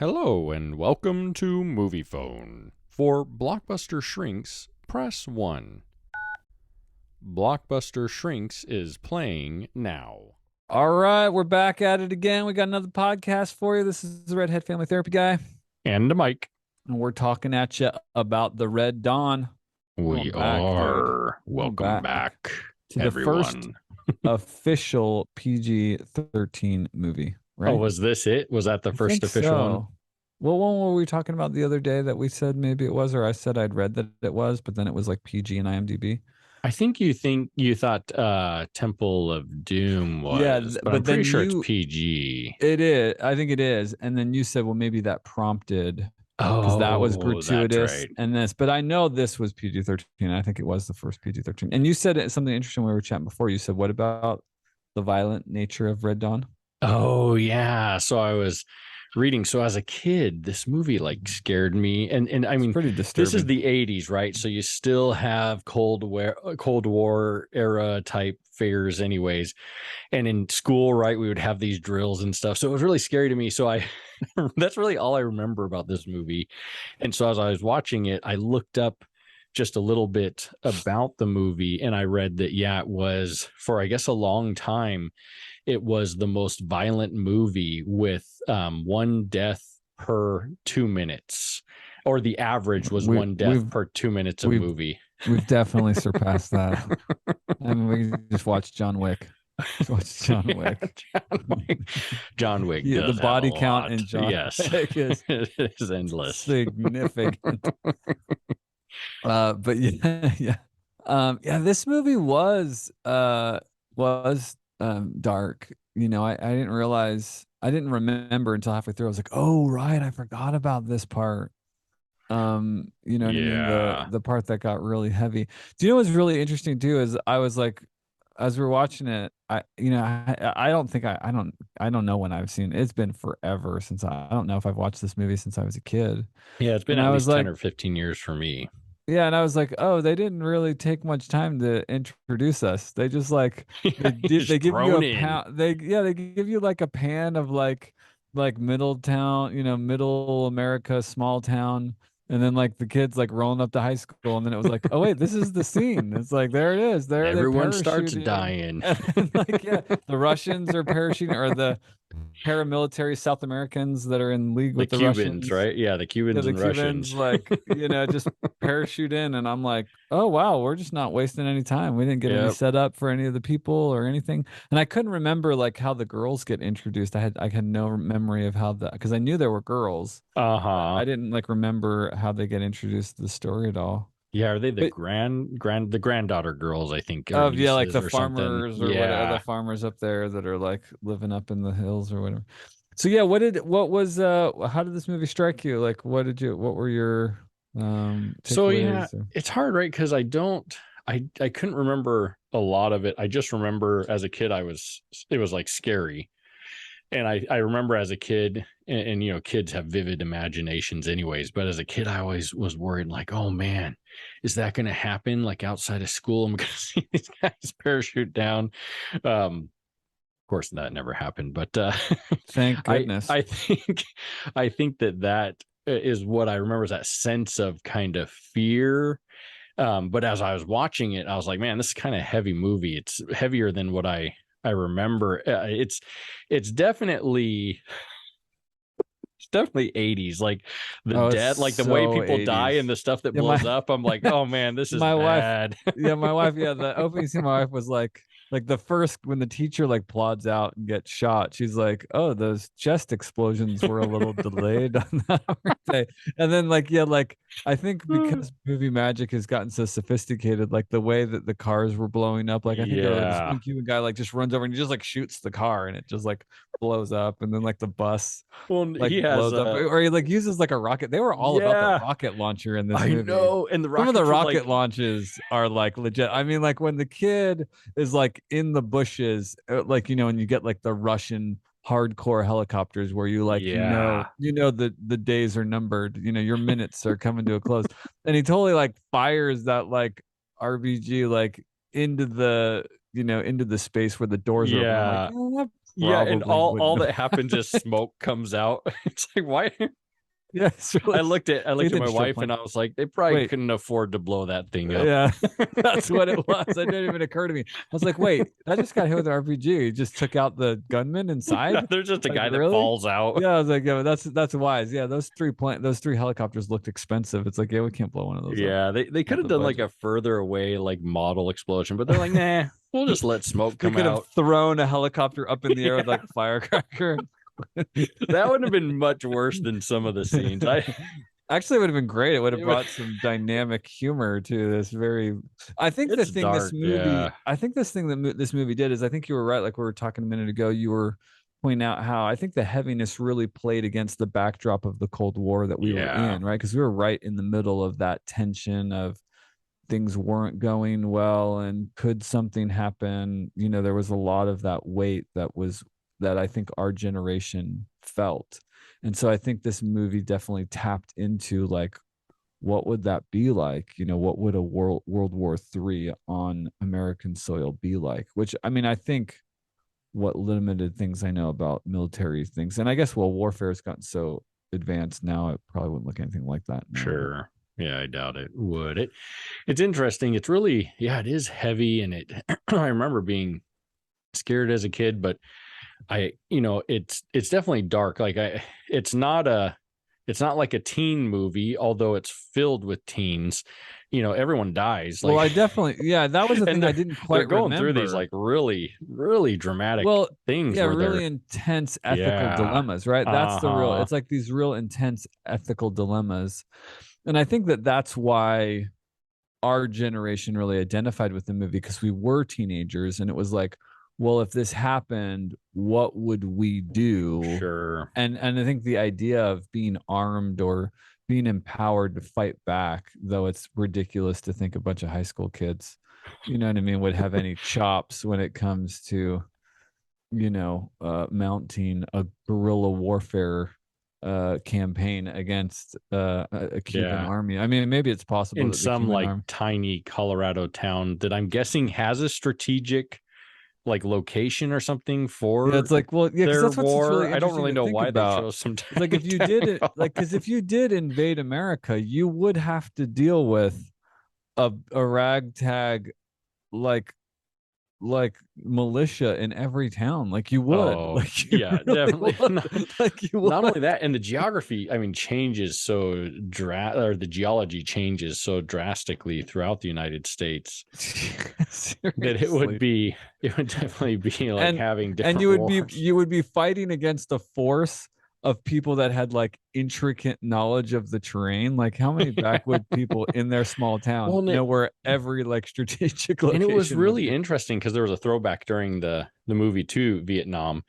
Hello and welcome to Movie Phone. For Blockbuster Shrinks, press 1. Blockbuster Shrinks is playing now. All right, we're back at it again. We got another podcast for you. This is the Redhead Family Therapy Guy, And Mike. and we're talking at you about the Red Dawn. We back, are. dude. Welcome back, to the first everyone. official PG-13 movie, right? Oh, was this it? Was that the I first think official one? so. Well, one were we talking about the other day that we said maybe it was, or I said I'd read that it was, but then it was like PG and IMDb. I think you thought Temple of Doom Yeah, was, but I'm but pretty then sure it's you, PG. it is. I think it is. And then you said, well, maybe that prompted because that was Oh, that's gratuitous right. and this, but I know this was PG-13. I think it was the first PG-13. And you said something interesting when we were chatting before. You said, what about the violent nature of Red Dawn? Oh yeah. So I was reading. So as a kid, this movie like scared me. And I It's mean, pretty this is disturbing. the 80s, right? So you still have Cold War era type fears anyways. And in school, right, we would have these drills and stuff. So it was really scary to me. So I that's really all I remember about this movie. And so as I was watching it, I looked up just a little bit about the movie and I read that yeah, it was for I guess a long time it was the most violent movie with one death per 2 minutes, or the average was We one death we've per 2 minutes of we've movie. we've definitely surpassed that. I mean, we can just watch John Wick. Just watch John Yeah, Wick. John Wick Yeah, the does have a body count lot. in John Yes, Wick is it is endless. significant. But yeah, yeah. Yeah, this movie was dark. You know, I didn't realize I didn't remember until halfway through. I was like, oh right, I forgot about this part. You know what I mean? The Yeah. the part that got really heavy. Do you know what's really interesting too is I was like as we are watching it, I don't think I don't know when I've seen it's been forever since I don't know if I've watched this movie since I was a kid. Yeah, it's been And at I was least 10 like, or 15 years for me. yeah, and I was like, oh, they didn't really take much time to introduce us. They just like Yeah, they just give you thrown a in. pound they give you like a pan of like middle town, middle America, small town, and then like the kids like rolling up to high school, and then it was like, oh wait, this is the scene. It's like there it is. And There they everyone starts parachuting. dying. And then, like yeah, the Russians are parachuting or the paramilitary South Americans that are in league The with the Cubans, Russians. right? Yeah, the Yeah, Cubans the and Cubans Russians. like, just parachute in and I'm like, "Oh wow, we're just not wasting any time. We didn't get any Yep. setup for any of the people or anything." And I couldn't remember like how the girls get introduced. I had no memory of how the because I knew there were girls. Uh-huh. I didn't like remember how they get introduced to the story at all. Yeah, are they the But granddaughter girls, I think, or of yeah, like nieces the or something? farmers or whatever, the Yeah. farmers up there that are like living up in the hills or whatever. So yeah, how did this movie strike you? Like what were your So yeah, takeaways or it's hard, right? Because I couldn't remember a lot of it. I just remember as a kid it was like scary. And I remember as a kid, and kids have vivid imaginations anyways, but as a kid I always was worried, like, oh man, is that gonna happen? Like outside of school, I'm gonna see these guys parachute down. Of course that never happened, but thank I goodness. I think I think that is what I remember, is that sense of kind of fear. But as I was watching it, I was like, man, this is kind of heavy movie. It's heavier than what I remember. It's definitely 80s, like the Oh, it's death, like the way so people die and 80s. the stuff that Yeah, blows up. I'm like, oh man, this is my wife, bad. yeah, the opening scene, my wife was like the first when the teacher like plods out and gets shot, she's like, "Oh, those chest explosions were a little delayed on that day." And then like yeah, like I think because movie magic has gotten so sophisticated, like the way that the cars were blowing up, like I think this Yeah. one Cuban guy like just runs over and he just like shoots the car and it just like blows up, and then like the bus Well, like he has blows up or he like uses like a rocket. They were all about the yeah, rocket launcher in this I movie. know. And the Some of the rockets were rocket like, launches are like legit. I mean, like when the kid is like in the bushes, like and you get like the Russian hardcore helicopters where you like yeah. the days are numbered, your minutes are coming to a close. And he totally like fires that like RBG like into the into the space where the doors are open. I'm like, Yeah. that Yeah, and probably all wouldn't. that happens is smoke comes out. It's like, why? Yeah, it's really, I looked at my Ethan Strip wife like, and I was like, they probably wait, couldn't afford to blow that thing up. yeah, that's what it was. It didn't even occur to me. I was like, wait, I just got hit with an RPG. He just took out the gunman No, inside. there's just a Like, guy that really? falls out. Yeah, I was like, yeah, that's wise. Yeah, those three helicopters looked expensive. It's like, yeah, we can't blow one of those up. Yeah, they could Not have the done like budget. a further away like model explosion, but they're like, nah, we'll just let smoke They come could have out. thrown a helicopter up in the air with Yeah, like a firecracker. that would have been much worse than some of the scenes. Actually, it would have been great. It would have It was, brought some dynamic humor to this very. I think the it's thing this dark. movie, Yeah. I think this thing that this movie did is, I think you were right. Like we were talking a minute ago, you were pointing out how I think the heaviness really played against the backdrop of the Cold War that we were Yeah. in, right? Because we were right in the middle of that tension of things weren't going well, and could something happen? There was a lot of that weight that I think our generation felt. And so I think this movie definitely tapped into like, what would that be like? What would a World War III on American soil be like? Which, I mean, I think what limited things I know about military things, and I guess, well, warfare has gotten so advanced now, it probably wouldn't look anything like that now. Sure. Yeah, I doubt it would. It's interesting. It's really, yeah, it is heavy, and it I remember being scared as a kid, but it's definitely dark. Like it's not like a teen movie, although it's filled with teens. Everyone dies. Well, Like, I definitely, yeah, that was the and thing I didn't they're quite going through these remember. like really, really dramatic Well, things yeah, where really they're, intense ethical yeah, dilemmas, right? That's the real, uh-huh, it's like these real intense ethical dilemmas. And I think that that's why our generation really identified with the movie, because we were teenagers, and it was like, well, if this happened, what would we do? sure. And I think the idea of being armed or being empowered to fight back, though it's ridiculous to think a bunch of high school kids, you know what I mean, would have any chops when it comes to, mounting a guerrilla warfare campaign against a Cuban Yeah. army. I mean, maybe it's possible In that the some Cuban like army. tiny Colorado town that I'm guessing has a strategic like location or something Yeah, for it's like, well, yeah, because their that's what's it's war. really I don't interesting really to know think why they about. chose some It's like, tiny if you did it, like, because if you did invade America, you would have to deal with a ragtag, like militia in every town. Like you would, Oh, like you yeah, really definitely. would, like you Not only would. that, and the geography, I mean, changes so or the geology changes so drastically throughout the United States that Seriously. it would definitely be like and having and different wars. you would be fighting against a force of people that had like intricate knowledge of the terrain. Like, how many Yeah. backwood people in their small town Well, and know where every like strategic it was location would really be? interesting because there was a throwback during the movie to Vietnam,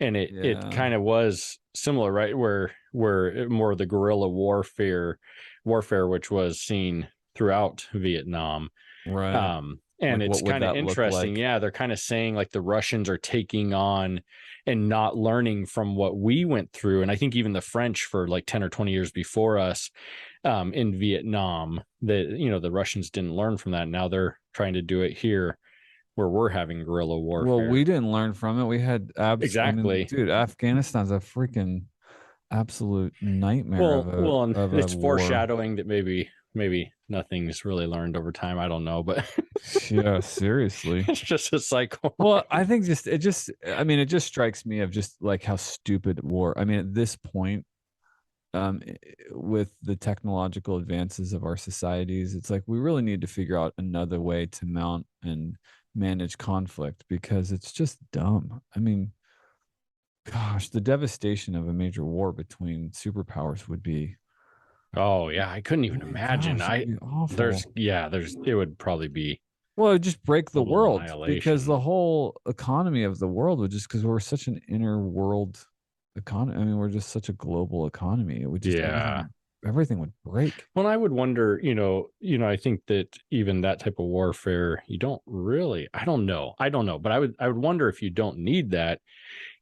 and it Yeah, kind of was similar, right? Where more of the guerrilla warfare, which was seen throughout Vietnam. right. And Like, it's what would kind of that look interesting. like? Yeah, they're kind of saying like the Russians are taking on and not learning from what we went through. And I think even the French for like 10 or 20 years before us, in Vietnam, that, the Russians didn't learn from that. Now they're trying to do it here where we're having guerrilla Well, we warfare. didn't learn from it. We had I mean, Exactly. dude, Afghanistan's a freaking absolute nightmare of Well, and a it's war. foreshadowing that maybe nothing's really learned over time. I don't know, but Yeah, seriously. it's just a cycle. Well, I think I mean, it just strikes me of just like how stupid war. I mean, at this point, with the technological advances of our societies, it's like we really need to figure out another way to mount and manage conflict, because it's just dumb. I mean, gosh, the devastation of a major war between superpowers would be, Oh yeah, I couldn't I even mean, imagine. gosh, it'd be awful. There's it would probably be Well, it would just break the total world, because annihilation. the whole economy of the world would just, because we're such an inner world economy. I mean, we're just such a global economy. It would just Yeah. everything would break. Well, I would wonder, I think that even that type of warfare, you don't really, I don't know, but I would wonder if you don't need that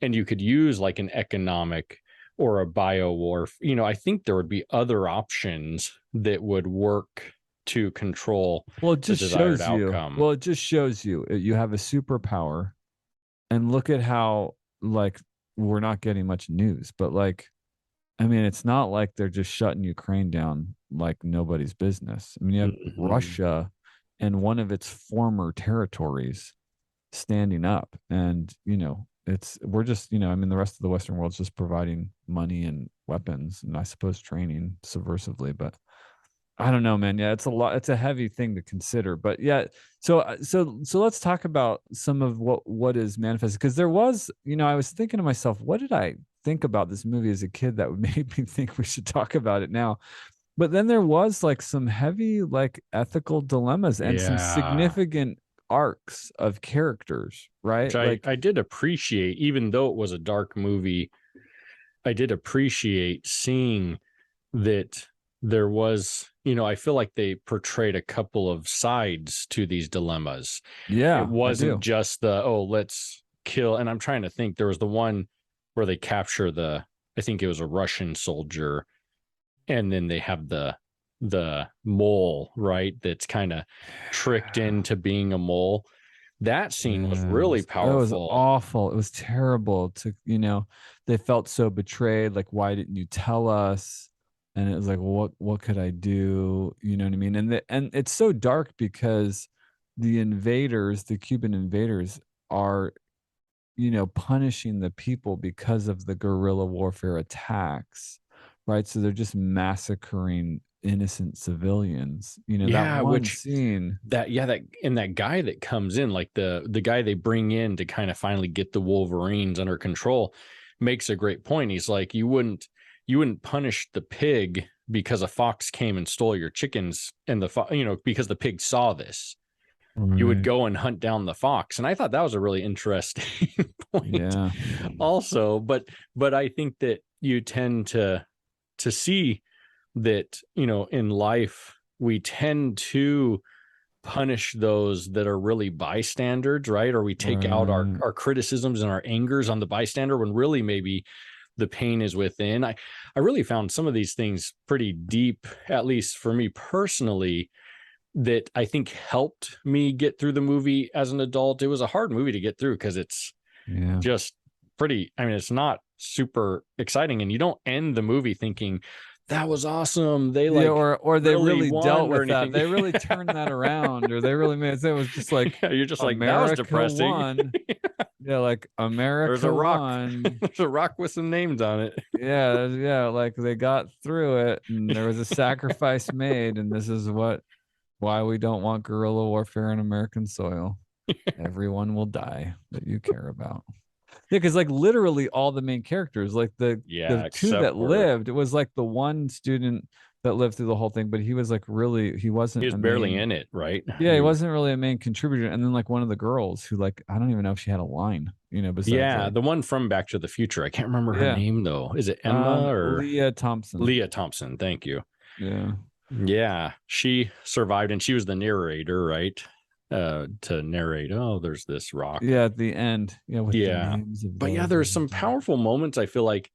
and you could use like an economic or a bio war. I think there would be other options that would work to control Well, it the just desired shows you. outcome. Well, it just shows you you have a superpower, and look at how like we're not getting much news, but like I mean, it's not like they're just shutting Ukraine down like nobody's business. I mean, you have Mhm. Russia and one of its former territories standing up, and it's we're just I mean, the rest of the Western world's just providing money and weapons, and I suppose training subversively, but I don't know, man. Yeah, it's a lot. It's a heavy thing to consider, but yeah. So let's talk about some of what is manifested, because there was, I was thinking to myself, what did I think about this movie as a kid that would make me think we should talk about it now? But then there was like some heavy like ethical dilemmas and some Yeah. significant arcs of characters, Which right? I Like, I did appreciate, even though it was a dark movie. I did appreciate seeing that there was, I feel like they portrayed a couple of sides to these dilemmas. It yeah, I wasn't do. just the, oh, let's kill. And I'm trying to think, there was the one where they capture I think it was a Russian soldier, and then they have the mole, right? That's kind of tricked into being a mole. That scene was really It was powerful. awful. It was terrible they felt so betrayed. Like, why didn't you tell us? And it was like, well, what could I do? You know what I mean? And it's so dark because the invaders, the Cuban invaders, are, punishing the people because of the guerrilla warfare attacks, right? So they're just massacring innocent civilians. That Yeah, one which scene. that guy that comes in, like the guy they bring in to kind of finally get the Wolverines under control, makes a great point. He's like, you wouldn't punish the pig because a fox came and stole your chickens, and because the pig saw this. You would Right. go and hunt down the fox. And I thought that was a really interesting point Yeah. also. But I think that you tend to see that, in life we tend to punish those that are really bystanders, right? Or we take out our Right. our criticisms and our angers on the bystander, when really maybe the pain is within. I really found some of these things pretty deep, at least for me personally, that I think helped me get through the movie as an adult. It was a hard movie to get through because it's Yeah. just pretty, I mean, it's not super exciting, and you don't end the movie thinking that was awesome, they Yeah, like or they really really dealt won or with that. anything. They really turned that around, or they really made it was just like Yeah, you're just like, that was America depressing. won. Yeah, like There's a America rock. won. There's a rock with some names on it. Yeah, yeah, like they got through it and there was a sacrifice made, and this is why we don't want guerrilla warfare on American soil. Everyone will die that you care about. Yeah, because like literally all the main characters, like the Yeah, two except that for lived, it was like the one student that lived through the whole thing, but he was like really he he wasn't was a barely main. in it, right? Yeah, he wasn't really a main contributor. And then like one of the girls who like I don't even know if she had a line, besides Yeah, like the one from Back to the Future. I can't remember her yeah, name though. Is it Emma or Leah Thompson. Leah Thompson? Thank you. Yeah, Yeah, she survived, and she was the narrator, right? To narrate, oh, there's this rock. yeah, at the end, yeah, with the Yeah. names of But yeah, those. there's some powerful moments I feel like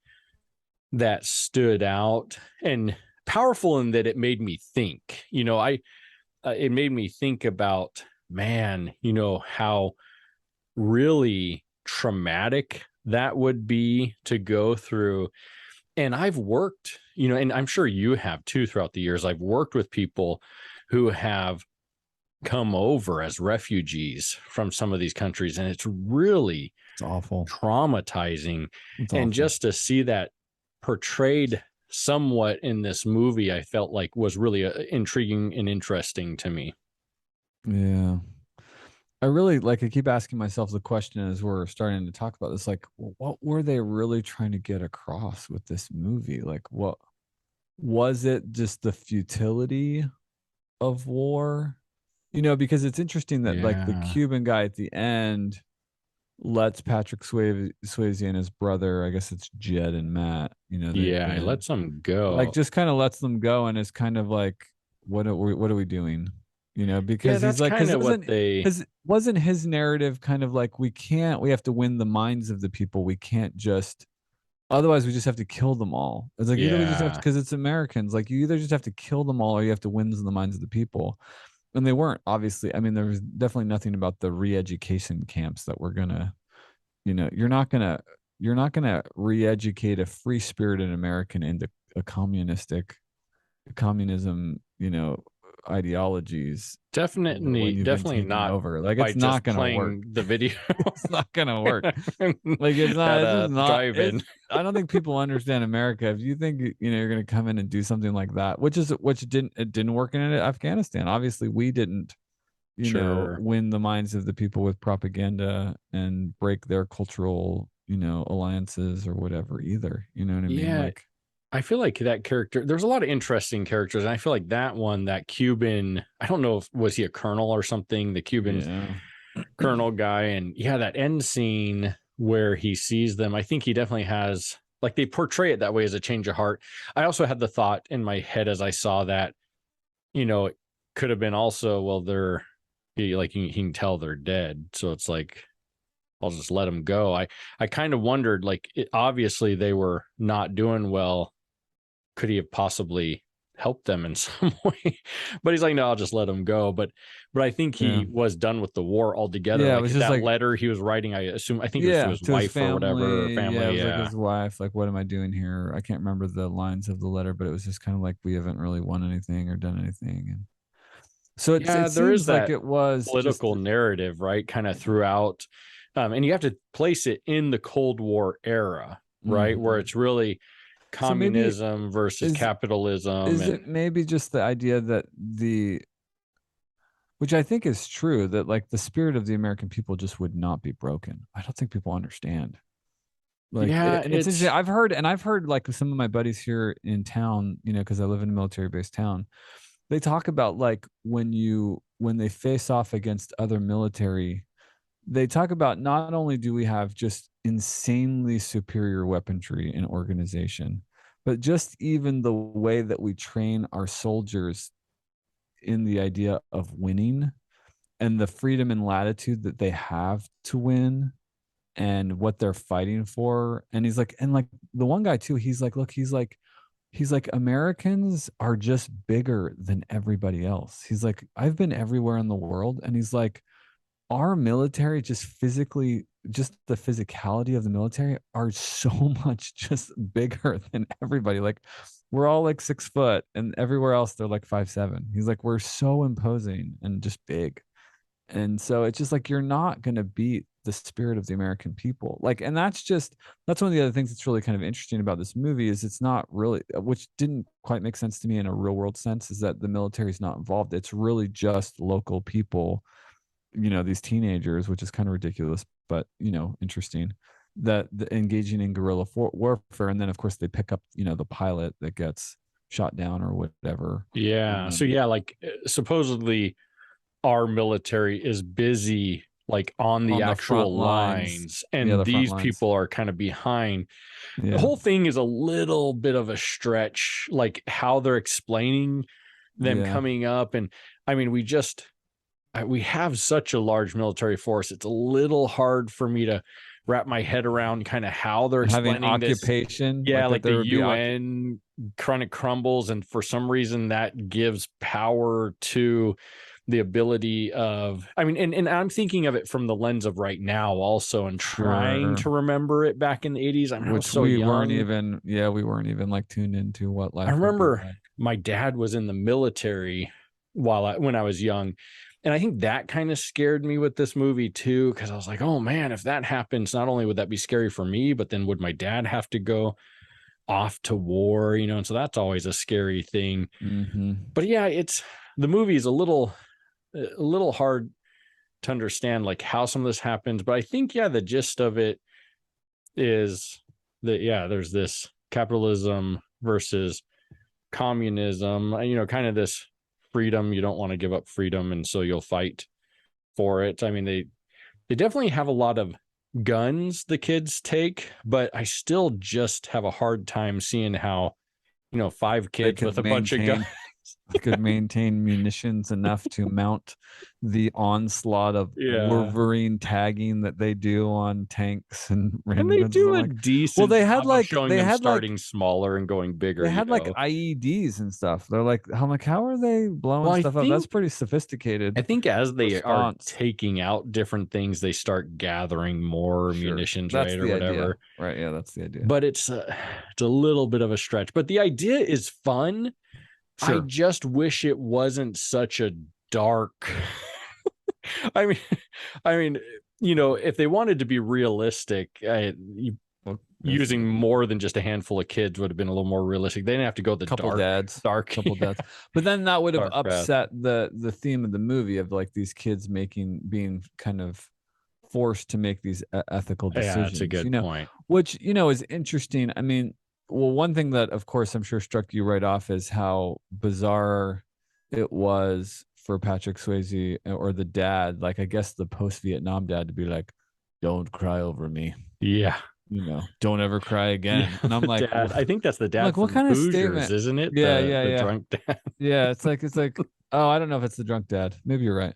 that stood out, and powerful in that it made me think. I it made me think about, man, how really traumatic that would be to go through. And I've worked, and I'm sure you have too throughout the years. I've worked with people who have come over as refugees from some of these countries, and it's really It's awful. traumatizing. It's And awful. just to see that portrayed somewhat in this movie, I felt like was really intriguing and interesting to me. Yeah. I really like I keep asking myself the question as we're starting to talk about this, like, what were they really trying to get across with this movie? Like, what was it just the futility of war? Because it's interesting that like the Yeah. Cuban guy at the end lets Patrick Swayze and his brother, I guess it's Jed and Matt, they've Yeah, it been lets them like go. just kind of lets them go and is kind of like, what are we doing? Yeah, Because he's that's like, kind of what they. because wasn't his narrative kind of like we have to win the minds of the people. We can't just Otherwise, we just have to kill them all. It's like either we just have to, Yeah. because it's Americans. Like you either just have to kill them all, or you have to win in the minds of the people. And they weren't, obviously. I mean, there was definitely nothing about the re-education camps that we're gonna, you're not gonna re-educate a free spirited American into a communism, ideologies when you've been Definitely taken not over. Like by it's not just gonna work. playing the video It's not gonna work. Like it's not. at It's just a not. drive-in. I don't think people understand America. If you think you're gonna come in and do something like that, which didn't work in Afghanistan. Obviously, we didn't Sure. win the minds of the people with propaganda and break their cultural alliances or whatever either. You know what I mean? Yeah, Like I feel like that character, there's a lot of interesting characters, and I feel like that one, that Cuban, I don't know if was he a colonel or something, the Cuban yeah, colonel guy, and yeah, that end scene where he sees them, I think he definitely has, like, they portray it that way as a change of heart. I also had the thought in my head as I saw that, it could have been also, well, he can tell they're dead, so it's like, I'll just let them go. I kind of wondered, like, obviously they were not doing well. Could he have possibly helped them in some way? But he's like, no, I'll just let him go. But I think yeah, he was done with the war altogether. yeah. It Like was just that like letter he was writing, I think it was to yeah, his to his wife or whatever, or family. Yeah, it family. was like Yeah. his wife. Like, what am I doing here? I can't remember the lines of the letter, but it was just kind of like we haven't really won anything or done anything, and so it Yeah, there is seems like that it was just political narrative, right? Kind of throughout. And you have to place it in the Cold War era, right? Where mhm. it's really So maybe communism versus is capitalism. is And it maybe just the idea that which I think is true, that like the spirit of the American people just would not be broken. I don't think people understand. Like, yeah, and it's interesting. it's I've heard like some of my buddies here in town, because I live in a military based town. They talk about like when they face off against other military, they talk about not only do we have just insanely superior weaponry and organization, but just even the way that we train our soldiers in the idea of winning and the freedom and latitude that they have to win and what they're fighting for. And he's like, and like the one guy too, he's like, look, he's like Americans are just bigger than everybody else. He's like, I've been everywhere in the world, and he's like, our military just physically, just the physicality of the military are so much just bigger than everybody. Like we're all like 6 foot, and everywhere else they're like 5'7". He's like, we're so imposing and just big. And so it's just like you're not going to beat the spirit of the American people. Like, and that's one of the other things that's really kind of interesting about this movie is it's not really, which didn't quite make sense to me in a real world sense, is that the military is not involved. It's really just local people, these teenagers, which is kind of ridiculous, but interesting, that engaging in guerrilla warfare. And then of course they pick up, the pilot that gets shot down or whatever. yeah. So yeah, like supposedly our military is busy like on the On the front actual lines. lines, Yeah, and the front these lines. people are kind of behind. The Yeah. whole thing is a little bit of a stretch, like how they're explaining them Yeah. coming up. And I mean, we have such a large military force, it's a little hard for me to wrap my head around kind of how they're Having explaining this. occupation, Yeah, like that like the there would be UN kind of crumbles, and for some reason that gives power to the ability of, I mean, and I'm thinking of it from the lens of right now also, and trying sure. to remember it back in the 80s. I mean, I was Which so we weren't young. even, yeah, we weren't even like tuned into what I life would be remember like. my dad was in the military when I was young. And I think that kind of scared me with this movie too, because I was like, oh man, if that happens, not only would that be scary for me, but then would my dad have to go off to war, and so that's always a scary thing. Mm-hmm. But yeah, the movie is a little hard to understand like how some of this happens. But I think, yeah, the gist of it is that, yeah, there's this capitalism versus communism, kind of this freedom. You don't want to give up freedom, and so you'll fight for it. I mean, they definitely have a lot of guns the kids take, but I still just have a hard time seeing how, 5 They kids with could a bunch of guns. maintain. could maintain munitions enough to mount the onslaught of Yeah. Wolverine tagging that they do on tanks and And they randoms. do I'm a like, decent they had job of like showing them starting smaller and going bigger, they you had like know. IEDs and stuff. They're like, I'm like, how are they blowing Well, stuff up? That's pretty sophisticated. I think as they are response. taking out different things, they start gathering more Sure. munitions, That's right, the or idea. whatever. Right? Yeah, that's the idea. But it's a little bit of a stretch. But the idea is fun. I Sure. just wish it wasn't such a dark. I mean, you know, if they wanted to be realistic, using more than just a handful of kids would have been a little more realistic. They didn't have to go the couple dads. couple dads. But then that would have dark path. upset the theme of the movie of like these kids being kind of forced to make these ethical decisions. Yeah, that's a good point. Which, you know, is interesting. I mean, well, one thing that of course I'm sure struck you right off is how bizarre it was for Patrick Swayze or the dad, like I guess the post-Vietnam dad, to be like, don't cry over me. Yeah. You know, don't ever cry again. Yeah. And I'm like, dad, I think that's the dad. Like, what kind Hoosiers, of statement, isn't it? Yeah, the drunk dad. Yeah, it's like, oh, I don't know if it's the drunk dad. Maybe you're right.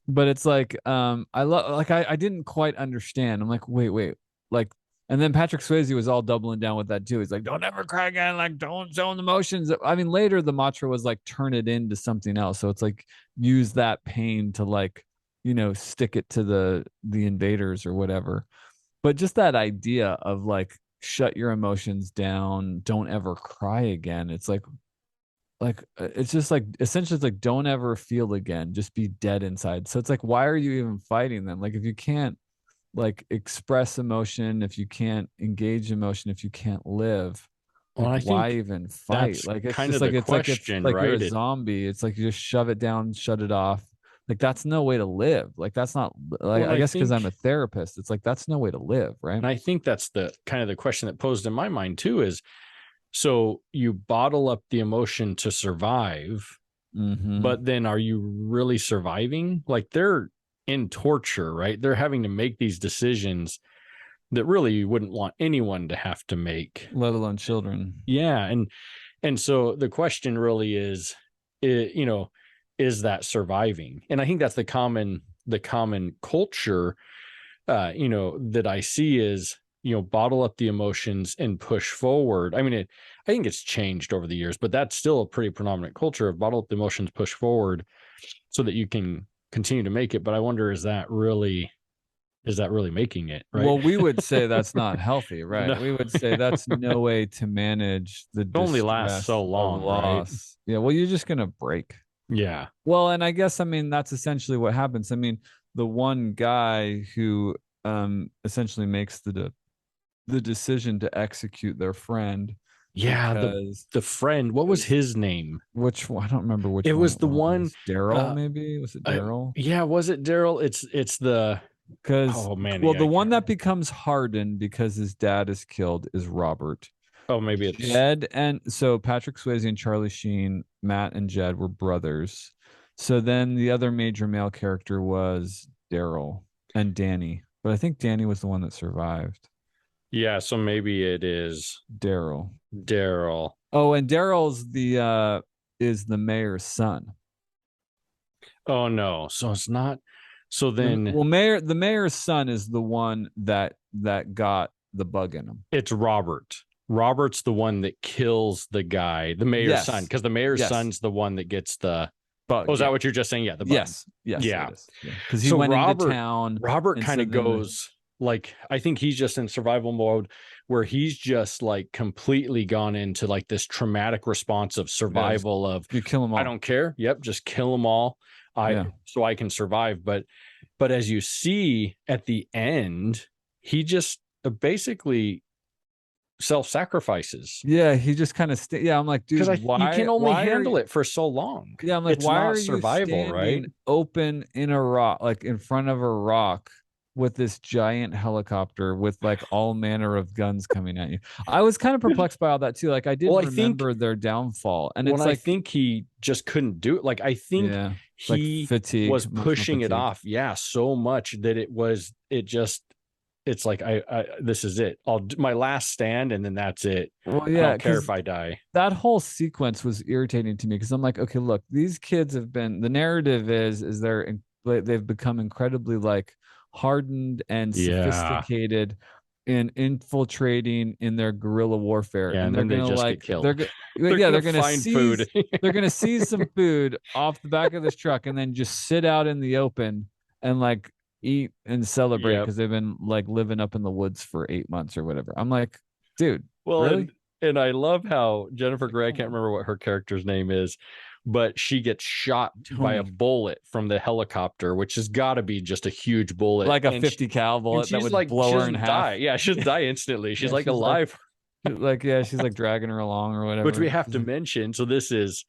But it's like, I love, like, I didn't quite understand. I'm like, wait, like, and then Patrick Swayze was all doubling down with that too. He's like, don't ever cry again. Like, don't show emotions. I mean, later the mantra was like, turn it into something else. So it's like, use that pain to like, you know, stick it to the invaders or whatever. But just that idea of like, shut your emotions down, don't ever cry again. It's like it's just like essentially it's like don't ever feel again, just be dead inside. So it's like, why are you even fighting them? Like if you can't like express emotion, if you can't engage emotion, if you can't live, like, why even fight? Like it's just like it's like right? You're a zombie. It's like you just shove it down, shut it off. Like that's no way to live. Like that's not like, I guess because I'm a therapist, it's like that's no way to live, right? And I think that's the kind of the question that posed in my mind too is, so you bottle up the emotion to survive, but then are you really surviving? Like they're in torture, right? They're having to make these decisions that really you wouldn't want anyone to have to make, let alone children. Yeah. And so the question really is, you know, is that surviving? And I think that's the common culture, you know, that I see is, you know, bottle up the emotions and push forward. I mean, I think it's changed over the years, but that's still a pretty predominant culture of bottle up the emotions, push forward so that you can continue to make it. But I wonder, is that really making it, right? Well, we would say that's not healthy, right? No. We would say that's no way to manage the it only lasts so long, loss. Right? Yeah, well, you're just gonna break. Yeah. Well, and I guess, I mean, that's essentially what happens. I mean, the one guy who essentially makes the decision to execute their friend. Yeah, the friend. What was his name? Which one? I don't remember which. It was the one. Daryl, maybe was it Daryl? Yeah, was it Daryl? It's the. Because well, the one that becomes hardened because his dad is killed is Robert. Oh, maybe it's Jed. And so Patrick Swayze and Charlie Sheen, Matt and Jed were brothers. So then the other major male character was Daryl and Danny, but I think Danny was the one that survived. Yeah, so maybe it is Daryl. Oh, and Daryl's is the mayor's son. Oh no, so it's not. So then, the mayor's son is the one that got the bug in him. It's Robert. Robert's the one that kills the guy, the mayor's son, because the mayor's son's the one that gets the bug. Oh, is that what you're just saying? Yeah, the bug. Yes, yeah. Because he went into town. Robert kind of goes like, I think he's just in survival mode, where he's just like completely gone into like this traumatic response of survival of you kill them all. I don't care. Yep, just kill them all. So I can survive. But as you see at the end, he just basically self-sacrifices. Yeah, he just kind of I'm like, dude, because you can only handle it for so long. Yeah, I'm like, it's why not are survival, you right? Open in a rock, like in front of a rock with this giant helicopter with like all manner of guns coming at you. I was kind of perplexed by all that too. Like I didn't remember their downfall. And it's like, I think he just couldn't do it. Like I think he like fatigue, was pushing it off. Yeah. So much that it it's like I this is it. I'll do my last stand, and then that's it. Well, I yeah, don't care because if I die. that whole sequence was irritating to me because I'm like, okay, look, these kids have been, the narrative is they've become incredibly like hardened and Yeah, sophisticated in infiltrating in their guerrilla warfare, yeah, and and they're then they gonna just get like killed. They're yeah, gonna find food. they're gonna seize some food off the back of this truck and then just sit out in the open and like eat and celebrate Yep. because they've been like living up in the woods for 8 months or whatever. I'm like, dude, Well, really? and I love how Jennifer Like, Grey, I come can't on. remember what her character's name is, but she gets shot by a Tony, bullet from the helicopter, which has got to be just a huge bullet. like a 50 cal And bullet that she's would like, blow she her in doesn't die. half. Yeah, she doesn't die instantly. She's Yeah, like she's like, alive. yeah, she's like dragging her along or Which we whatever. have to mention. So this is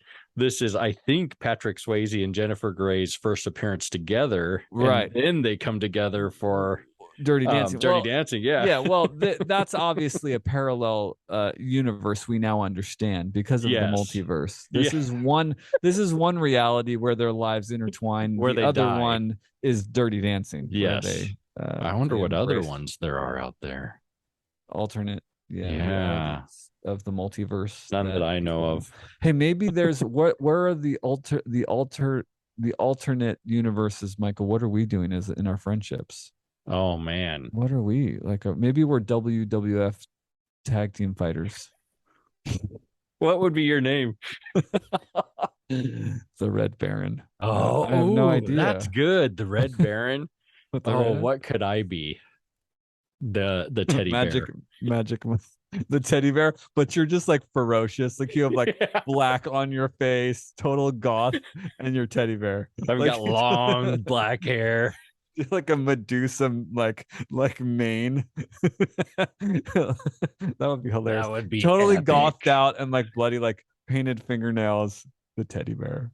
I think Patrick Swayze and Jennifer Grey's first appearance together, and Right. then they come together for Dirty Dancing. Dirty Well, Dancing. Yeah, yeah, well, that's obviously a parallel universe we now understand because of the yes, multiverse. yeah, This is one reality where their lives intertwine. where The they other die. one is Dirty Dancing, where Yes, I wonder they what other embrace ones there are out there. alternate, yeah, Yeah, realities of the multiverse. none that I know of. Hey, maybe there's where are the alternate universes, Michael? What are we doing as in our friendships? Oh man, What are we like? Maybe we're WWF tag team fighters. what would be your name? The Red Baron. Oh, I have no idea. that's good. The Red Baron. What the Oh, red? what could I be? The teddy magic, bear. magic, the teddy bear. But you're just like ferocious. Like you have like Yeah. black on your face, total goth, and your teddy bear. I've Like, got long black hair. like a Medusa like mane. That would be hilarious. That would be Totally epic. gothed out and like bloody, like painted fingernails. The teddy bear.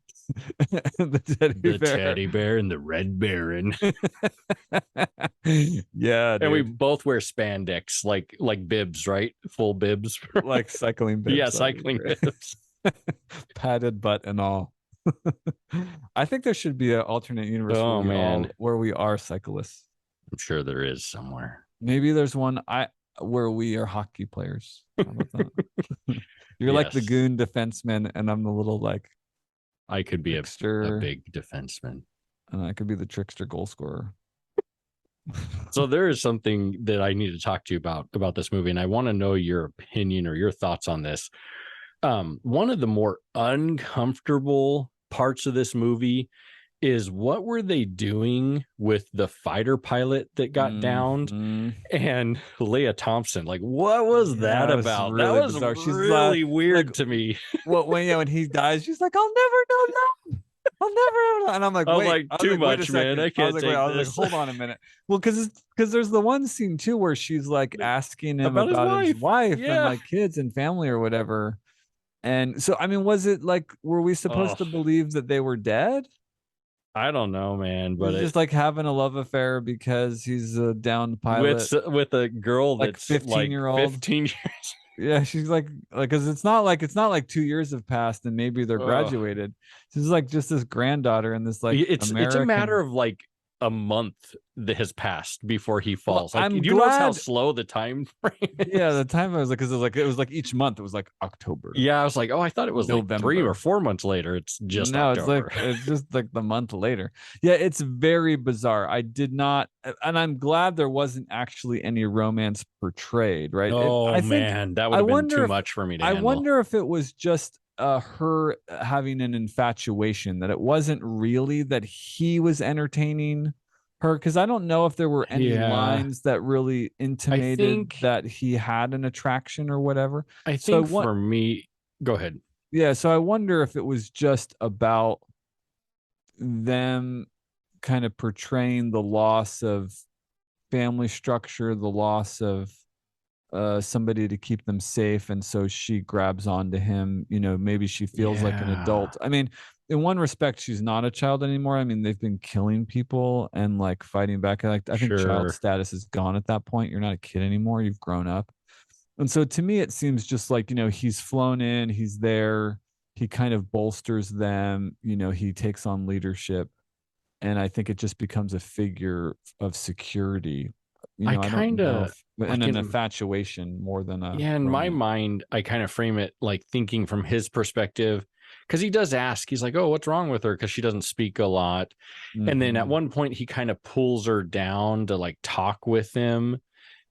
The teddy bear and the Red Baron. Yeah, And we dude. both wear spandex, like bibs, right? Full bibs. Like cycling bibs. Yeah, cycling bibs. Padded butt and all. I think there should be an alternate universe Oh man, where we are cyclists. I'm sure there is somewhere. Maybe there's one where we are hockey players. How about that? You're like the Yes. goon defenseman, and I'm the little like I could be a trickster, big defenseman. and I could be the trickster goal scorer. So there is something that I need to talk to you about this movie, and I want to know your opinion or your thoughts on this. One of the more uncomfortable parts of this movie is what were they doing with the fighter pilot that got downed and Leah Thompson? Like, what was that about? Really that was bizarre. She's really weird like, to me. when he dies, she's like, I'll never know that. I'll never know. And I'm like, I'm wait, like, I was too like, wait a much, man. second. I can't was like, take wait, I was this. like, hold on a minute. Well, because there's the one scene too where she's like asking him about his wife Yeah. and like kids and family or whatever. And so, I mean, was it like, were we supposed to believe that they were dead? I don't know, man, but just like having a love affair because he's a downed pilot with a girl like that's 15-year-old. 15 years. Yeah, she's like because it's not like 2 years have passed and maybe they're graduated. She's like just this granddaughter and this like it's a matter of like a month that has passed before he falls. Well, like, do you notice how slow the time frame is? Yeah, the time was like, because it was like each month it was like October. Yeah, I was like, oh, I thought it was November. Like 3 or 4 months later. It's just October. It's just like the month later. Yeah, it's very bizarre. I did not, and I'm glad there wasn't actually any romance portrayed. Right? Oh man, that would have been too much for me to handle. I wonder if it was just her having an infatuation, that it wasn't really that he was entertaining her, because I don't know if there were any lines that really intimated that he had an attraction or whatever. I think for me, go ahead. Yeah, so I wonder if it was just about them kind of portraying the loss of family structure, the loss of somebody to keep them safe, and so she grabs onto him. You know, maybe she feels like an adult. I mean, in one respect, she's not a child anymore. I mean, they've been killing people and like fighting back. Like, I think child status is gone at that point. You're not a kid anymore. You've grown up. And so to me, it seems just like, you know, he's flown in, he's there, he kind of bolsters them, you know, he takes on leadership. And I think it just becomes a figure of security You I know, I don't kind know of if in like an in infatuation more than a yeah, in my romance. mind, I kind of frame it like thinking from his perspective because he does ask, he's like, "Oh, what's wrong with her?" Because she doesn't speak a lot. And then at Mhm. one point, he kind of pulls her down to like talk with him.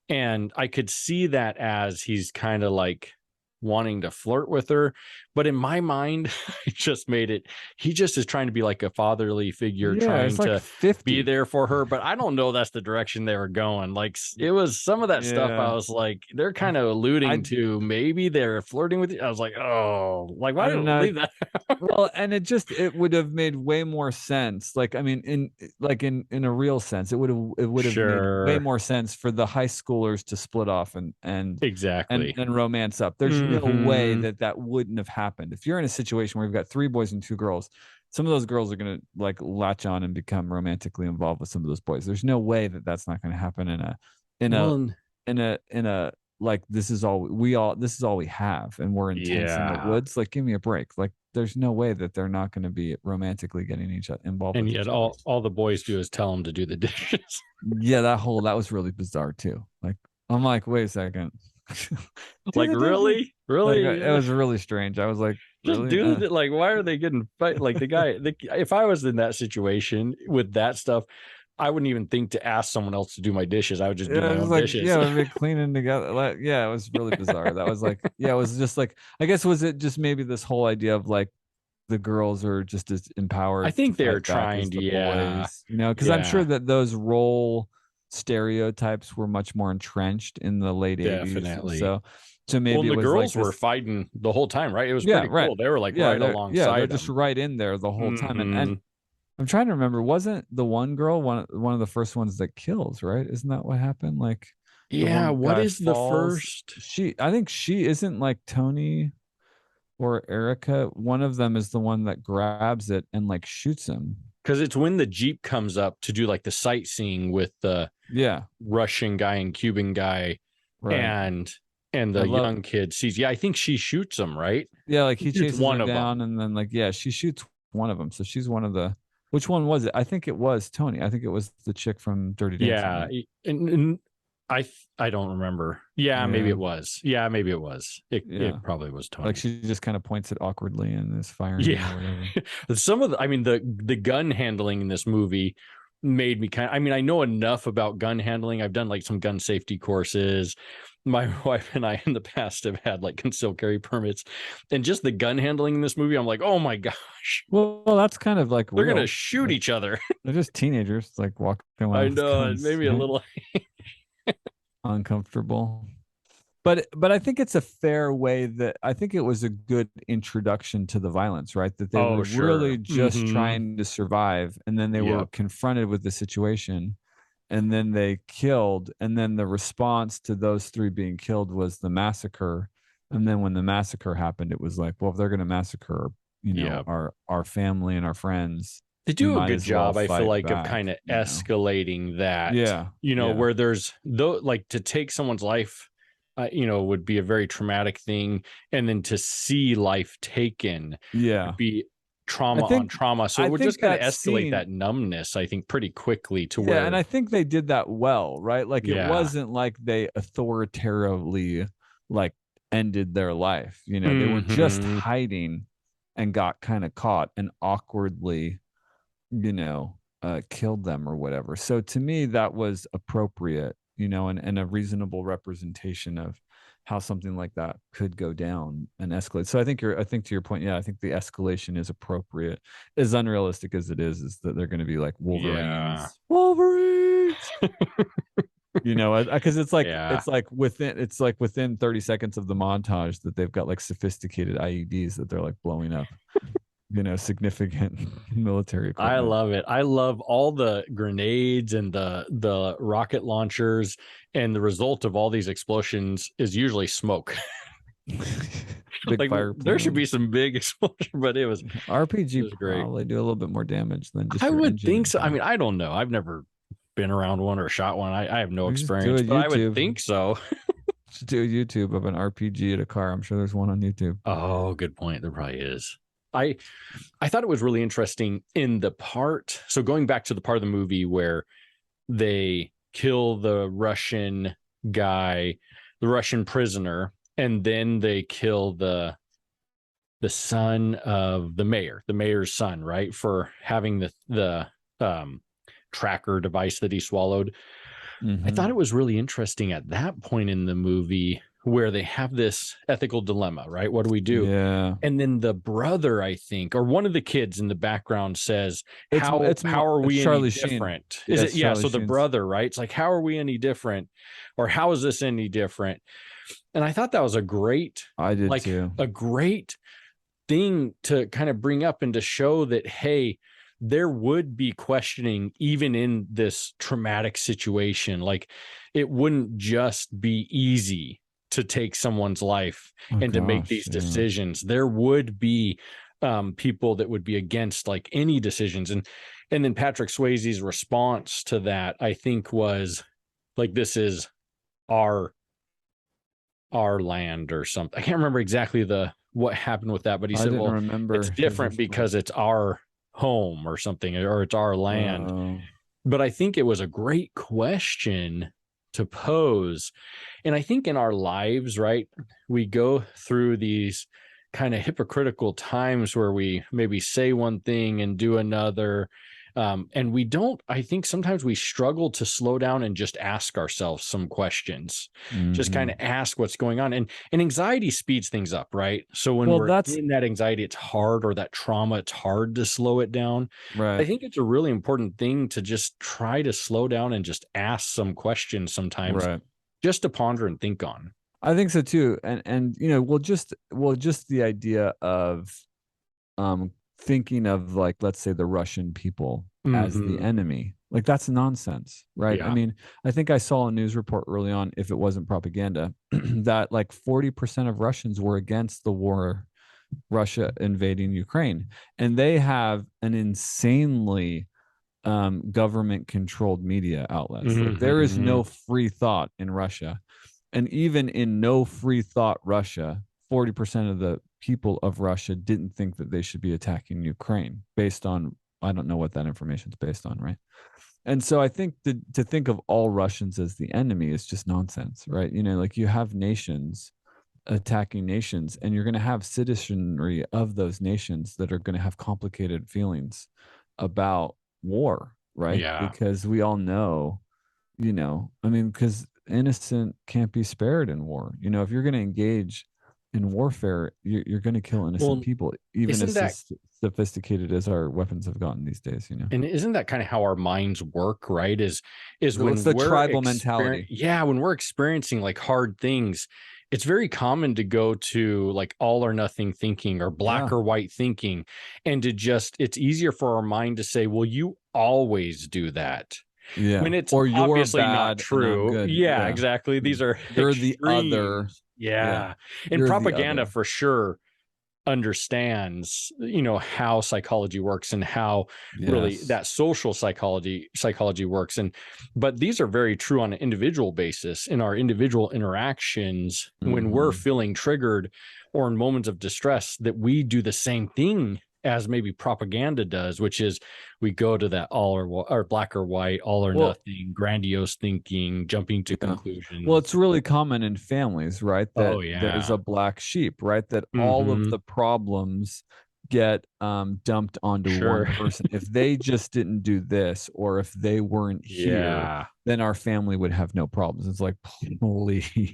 And I could see that as he's kind of like wanting to flirt with her. But in my mind, I just made it, he just is trying to be like a fatherly figure, Yeah, trying it's like to be 50. there for her. But I don't know that's the direction they were going. Like it was some of that stuff. I Yeah. was like, they're I kind of alluding I to maybe they're flirting with you. I was like, oh, like, why I did don't we know. leave that? Well, and it would have made way more sense. Like, I mean, in a real sense, it would have made way Sure. more sense for the high schoolers to split off and Exactly. and romance up. There's no way Hmm. that that wouldn't have happened. If you're in a situation where you've got three boys and two girls, some of those girls are gonna like latch on and become romantically involved with some of those boys. There's no way that that's not going to happen in a Well, in a like this is all we have and we're intense in the yeah. woods. Like, give me a break. Like, there's no way that they're not going to be romantically getting each other involved And with yet each other. all the boys do is tell him to do the dishes. Yeah, that was really bizarre too. Like, I'm like, wait a second. Do Like, the dishes. really? Like, Really? it was really strange. I was like, Just really? do the like, why are they getting fight? Like if I was in that situation with that stuff, I wouldn't even think to ask someone else to do my dishes. I would just do Yeah, my it was own like, dishes. yeah, we've been cleaning together. Like, yeah, it was really bizarre. That was like, yeah, it was just like, I guess, was it just maybe this whole idea of like the girls are just as I empowered to think they're fight back as trying to, the yeah. boys, you know, because I'm sure Yeah, that those role stereotypes were much more entrenched in the late 80s. And definitely. so Well, maybe and it the was like girls were this. fighting the whole time, right? It was Yeah, pretty right. cool. They were like Yeah, right they're alongside just them. right in there the whole time. And Hmm. I'm trying to remember, wasn't the one girl one of the first ones that kills, right? Isn't that what happened? Like, the Yeah, one what guy is the falls. first? I think she isn't like Tony or Erica. One of them is the one that grabs it and like shoots him. Because it's when the Jeep comes up to do like the sightseeing with the Yeah, Russian guy and Cuban guy right. and I the love. young kid sees. Yeah, I think she shoots him, right? Yeah, like She he shoots chases her one of down them. and then like, yeah, she shoots one of them. So she's one of the. Which one was it? I think it was Tony. I think it was the chick from Dirty Dancing, Yeah, right? and I don't remember. Yeah, maybe Yeah, it was. Yeah, maybe it was. yeah. It probably was Like, Tony. she just kind of points it awkwardly and is firing Yeah. or whatever. Some of the, I mean, the gun handling in this movie made me kind of, I mean, I know enough about gun handling. I've done like some gun safety courses. My wife and I in the past have had like concealed carry permits, and just the gun handling in this movie, I'm like, oh my gosh, Well, that's kind of like they're gonna real. shoot Like, each other. they're just teenagers, like walking I around with know it made guns, me a right? little. Uncomfortable. But I think it's a fair way that I think it was a good introduction to the violence, right? That they Oh were sure. really just Mm-hmm. trying to survive, and then they were Yep. confronted with the situation, and then they killed, and then the response to those three being killed was the massacre. And then when the massacre happened, it was like, well, if they're going to massacre, Yep. our family and our friends, They we do a might good as well job, I feel fight like, of back, kind of you know? escalating that, Yeah, yeah, where there's though, like to take someone's life, would be a very traumatic thing. And then to see life taken yeah. would be I trauma on think trauma. So it I would just think kind of that escalate scene. that numbness, I think, pretty quickly to Yeah, and where, I think they did that well, right? Like, it yeah. wasn't like they authoritatively like ended their life. They were just Hmm. hiding and got kind of caught and awkwardly, killed them or whatever. So to me, that was appropriate, and a reasonable representation of how something like that could go down and escalate. So I think to your point, yeah, I think the escalation is appropriate. As unrealistic as it is that they're going to be like Yeah. Wolverines, because Yeah. it's like within 30 seconds of the montage that they've got like sophisticated IEDs that they're like blowing up, significant military I equipment. love it. I love all the grenades and the rocket launchers, and the result of all these explosions is usually smoke. Big Like fire there should be plane. some big explosion, but it RPG was great. probably do a little bit more damage than just I your would engine think so. I impact. mean, I don't know. I've never been around one or shot one. I have no We just do a experience, but I would YouTube. think so. Just do a YouTube of an RPG at a car. I'm sure there's one on YouTube. Oh, good point. There probably is. I I thought it was really interesting in the part. So going back to the part of the movie where they kill the Russian guy, the Russian prisoner, and then they kill the son of the mayor's son, right, for having the tracker device that he swallowed. I thought it was really interesting at that point in the movie where they have this ethical dilemma, right? What do we do? Yeah. And then the brother, I think, or one of the kids in the background says, how are we any different? Is it? Yeah. So the brother, right? It's like, how are we any different? Or how is this any different? And I thought that was a great thing to kind of bring up and to show that, hey, there would be questioning even in this traumatic situation. Like, it wouldn't just be easy to take someone's life to make these decisions. There would be people that would be against like any decisions. And then Patrick Swayze's response to that, I think, was like, this is our land or something. I can't remember exactly what happened with that, but he said, well, it's different because it's our home or something, or it's our land. But I think it was a great question to pose. And I think in our lives, right, we go through these kind of hypocritical times where we maybe say one thing and do another. And we don't, I think sometimes we struggle to slow down and just ask ourselves some questions, just kind of ask what's going on. And anxiety speeds things up, right? So when we're in that anxiety, it's hard, or that trauma, it's hard to slow it down. Right. I think it's a really important thing to just try to slow down and just ask some questions sometimes, just to ponder and think on. I think so too. And just the idea of thinking of, like, let's say the Russian people as the enemy, like, that's nonsense, right? I mean, I think I saw a news report early on, if it wasn't propaganda, that like 40% of Russians were against the war, Russia invading Ukraine, and they have an insanely government controlled media outlets. Like, there is no free thought in Russia. And even in no free thought Russia, 40% of the people of Russia didn't think that they should be attacking Ukraine, based on, I don't know what that information is based on, right? And so I think to think of all Russians as the enemy is just nonsense, right? Like, you have nations attacking nations, and you're going to have citizenry of those nations that are going to have complicated feelings about war, right? Yeah. Because we all know, I mean, because innocent can't be spared in war. If you're going to engage in warfare, you're going to kill innocent people, even as sophisticated as our weapons have gotten these days. And isn't that kind of how our minds work, right? Is when it's the tribal mentality. Yeah, when we're experiencing like hard things, it's very common to go to like all or nothing thinking, or black or white thinking, and it's easier for our mind to say, well, you always do that. Yeah. When it's obviously not true. Yeah, exactly. These are you're the other. Yeah. And propaganda for sure understands, how psychology works, and how really that social psychology works. But these are very true on an individual basis, in our individual interactions, when we're feeling triggered or in moments of distress, that we do the same thing as maybe propaganda does, which is we go to that all or black or white, all or nothing, grandiose thinking, jumping to conclusions. Well, it's really common in families, right? That there's a black sheep, right? That all of the problems get dumped onto one person. If they just didn't do this, or if they weren't here, then our family would have no problems. It's like, please,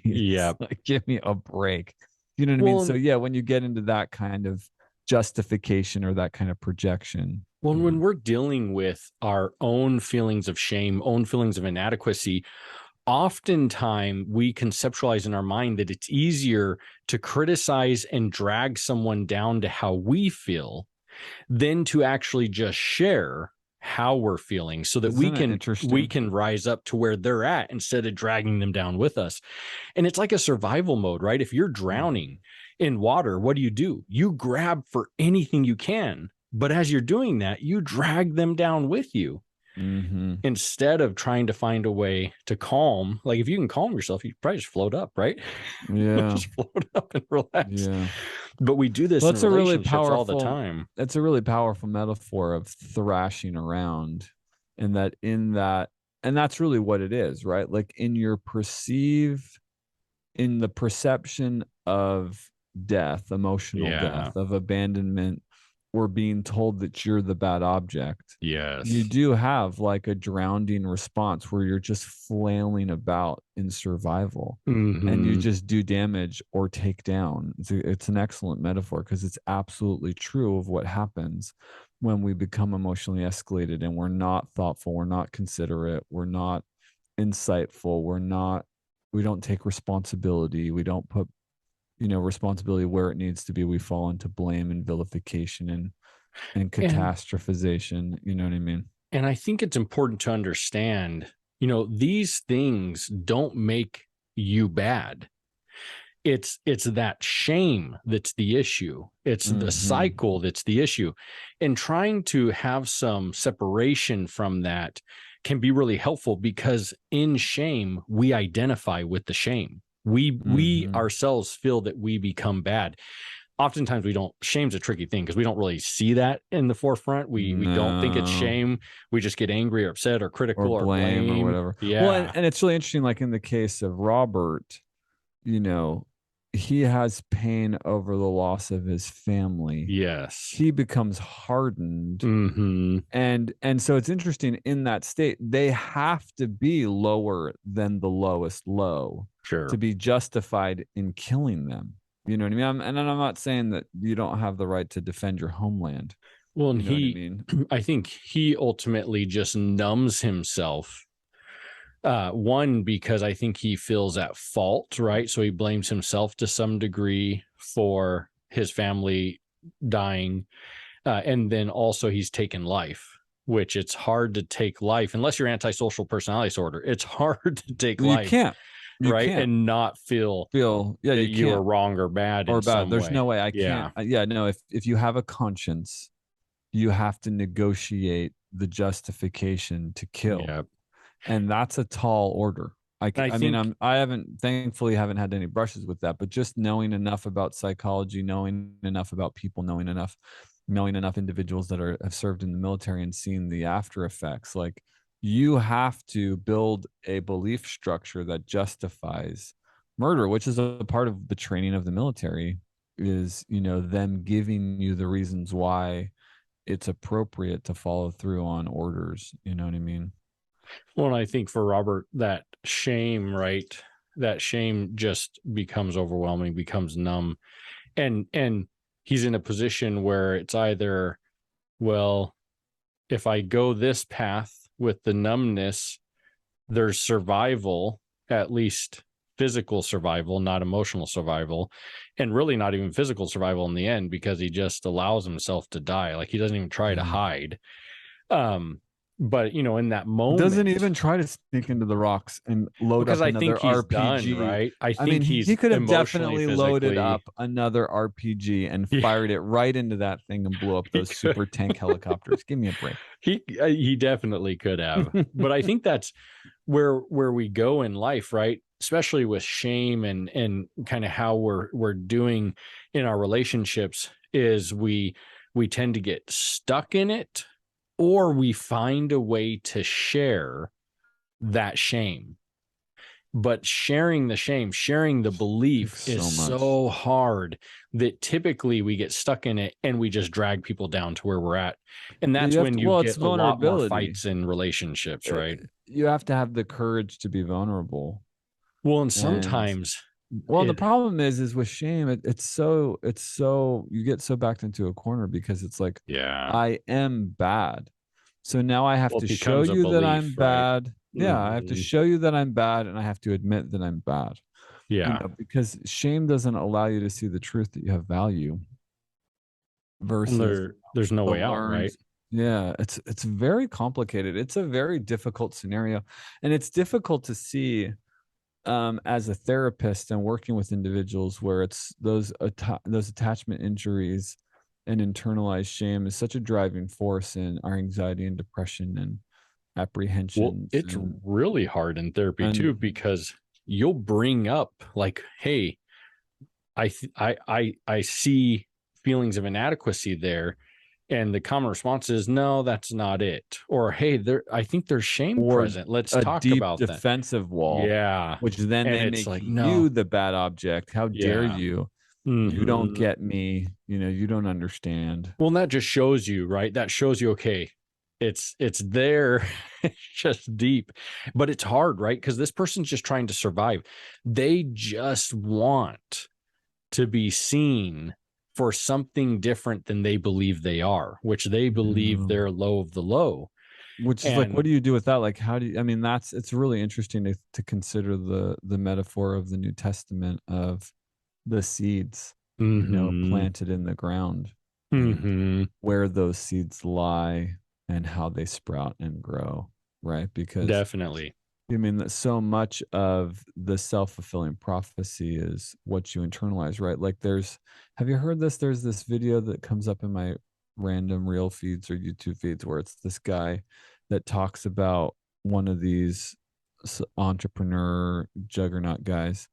like, give me a break. You know what I mean? So when you get into that kind of justification or that kind of projection. Well, when we're dealing with our own feelings of shame, own feelings of inadequacy, oftentimes we conceptualize in our mind that it's easier to criticize and drag someone down to how we feel than to actually just share how we're feeling, so that we can rise up to where they're at instead of dragging them down with us. And it's like a survival mode, right? If you're drowning in water, what do? You grab for anything you can. But as you're doing that, you drag them down with you. Instead of trying to find a way to calm. Like, if you can calm yourself, you probably just float up, right? Just float up and relax. But we do this in relationships all the time. That's a really powerful metaphor of thrashing around, and that in that and that's really what it is, right? Like in the perception of death, emotional Yeah. death, of abandonment, or being told that you're the bad object, you Yes. do have like a drowning response where you're just flailing about in survival and you Hmm. just do damage or take down. It's an excellent metaphor because it's absolutely true of what happens when we become emotionally escalated and we're not thoughtful, we're not considerate, we're not insightful, we don't take responsibility, we don't put responsibility where it needs to be. We fall into blame and vilification and And catastrophization. You know what I mean? and I think it's important to understand, these things don't make you bad. It's that shame that's the issue. It's the Hmm. cycle that's the issue. And trying to have some separation from that can be really helpful, because in shame we identify with the shame. We Hmm. ourselves feel that we become bad. Oftentimes we don't. Shame's a tricky thing because we don't really see that in the forefront. We don't think it's No, shame. We just get angry or upset or or critical or blame or blame. whatever. Well, and, Yeah. and it's really interesting. Like in the case of Robert, you know, he has pain over the loss of his family. Yes. He becomes hardened, Hmm. and so it's interesting in that state they have to be lower than the lowest low to Sure. be justified in killing them. You know what I mean? And I'm not saying that you don't have the right to defend your homeland. Well, and You know what I mean? I think he ultimately just numbs himself. One, because I think he feels at fault, right? So he blames himself to some degree for his family dying. And then also he's taken life, which it's hard to take life unless you're antisocial personality disorder. It's hard to take You life, can't. You right? can't And not feel feel. Yeah, that you you can't. are wrong or bad Or in bad. some There's way. no way I can't. Yeah. Yeah, no. If you have a conscience, you have to negotiate the justification to kill, Yeah. and that's a tall order. And I I mean, think, I haven't, thankfully haven't had any brushes with that, but just knowing enough about psychology, knowing enough about people, knowing enough individuals that have served in the military and seen the after effects, like you have to build a belief structure that justifies murder, which is a part of the training of the military, is them giving you the reasons why it's appropriate to follow through on orders. You know what I mean? well, and I think for Robert, that shame, right? That shame just becomes overwhelming, becomes numb. And he's in a position where it's either, well, if I go this path with the numbness, there's survival, at least physical survival, not emotional survival, and really not even physical survival in the end, because he just allows himself to die. Like he doesn't even try to Yeah. hide. But in that Doesn't moment, even try to sneak into the rocks and load because up I think another he's done, RPG. right? I I think mean, he he's could have emotionally, definitely loaded up physically. another RPG and Yeah, fired it right into that thing and blew up he those could. super tank helicopters. Give me a break. He definitely could have. But I think that's where we go in life, right? Especially with shame and kind of how we're doing in our relationships, is we tend to get stuck in it, or we find a way to share that shame. But sharing the shame, sharing the belief Takes is so much. so hard that typically we get stuck in it and we just drag people down to where we're at. And that's You have when to, you well, it's get a lot more vulnerability. fights in relationships, Uh, right? You have to have the courage to be vulnerable. Well, and And sometimes well, the it, problem is with shame, it's so you get so backed into a corner because it's like, yeah, I am bad. So now I have well, it to show becomes a you that belief, I'm right? bad. Yeah, I have to Hmm. show you that I'm bad and I have to admit that I'm bad. Yeah. Because shame doesn't allow you to see the truth that you have value Well, versus there's no the way out, learned. right? Yeah, it's very complicated. It's a very difficult scenario, and it's difficult to see as a therapist and working with individuals where it's those attachment injuries and internalized shame is such a driving force in our anxiety and depression and Well, apprehensions it's really hard in therapy too, and because you'll bring up like, hey, I see feelings of inadequacy there. And the common response is, no, that's not it. Or, hey, I think there's shame Or present. Let's a talk deep about that. defensive wall, Yeah. which then And they it's make like, you no. the bad object. How dare Yeah. you? You don't Mhm. get me. You know, you don't understand. Well, and that just shows you, right? That shows you, okay, it's there. It's just deep, but it's hard, right? Because this person's just trying to survive. They just want to be seen for something different than they believe they are, which they believe Yeah. they're low of the low. Which is like, what And do you do with that? Like, how do you, I mean, it's really interesting to consider the metaphor of the New Testament of the seeds, you know, mhm, planted in the ground, and mhm, where those seeds lie and how they sprout and grow, right? Because definitely. I mean that so much of the self-fulfilling prophecy is what you internalize, right? Like have you heard this? There's this video that comes up in my random reel feeds or YouTube feeds where it's this guy that talks about one of these entrepreneur juggernaut guys.